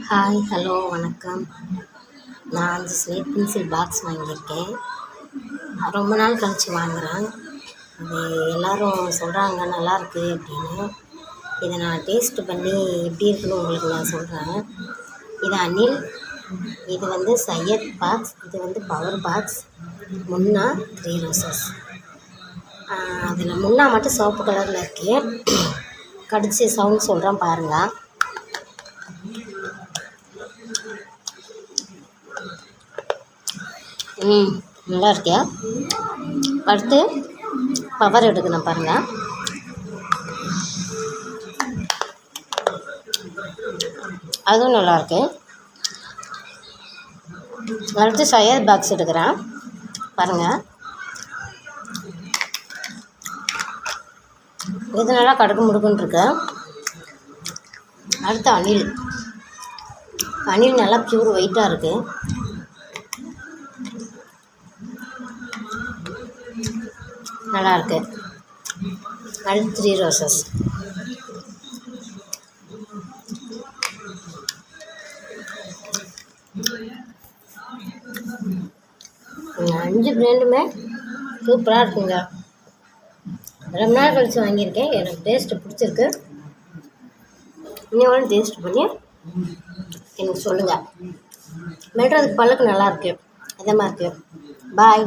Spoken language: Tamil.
ஹாய், ஹலோ, வணக்கம். நான் ஸ்லேட் பென்சில் பாக்ஸ் வாங்கியிருக்கேன். ரொம்ப நாள் கழித்து வாங்குகிறேன். இது எல்லோரும் சொல்கிறாங்க நல்லாயிருக்கு அப்படின்னு. இதை நான் டேஸ்ட்டு பண்ணி எப்படி இருக்குன்னு உங்களுக்கு நான் சொல்கிறேன். இது அனில், இது வந்து சையத் பாக்ஸ், இது வந்து பவர் பாக்ஸ், முன்னா 3 ரோசஸ். அதில் முன்னா மட்டும் சிவப்பு கலரில் இருக்குது. கடிச்சு சவுண்ட் சொல்கிறேன் பாருங்கள். நல்லா இருக்கியா? அடுத்து பவர் எடுக்கணும் பாருங்கள். அதுவும் நல்லாயிருக்கு. அடுத்து சையத் பாக்ஸ் எடுக்கிறேன் பாருங்கள். இது நல்லா கடுக்கு முடுக்குன்னு இருக்கு. அடுத்து அனில் நல்லா ப்யூர் ஒயிட்டாக இருக்குது. நல்லாயிருக்கு. அடுத்து 3 ரோசஸ். அஞ்சு பிராண்டுமே சூப்பராக இருக்குங்க. ரொம்ப நாள் கழித்து வாங்கியிருக்கேன். எனக்கு டேஸ்ட்டு பிடிச்சிருக்கு. இன்னும் டேஸ்ட் பண்ணி எனக்கு சொல்லுங்கள். மெல்றதுக்கு பல்லுக்கு நல்லாயிருக்கு. இதமாக இருக்குது. பாய்.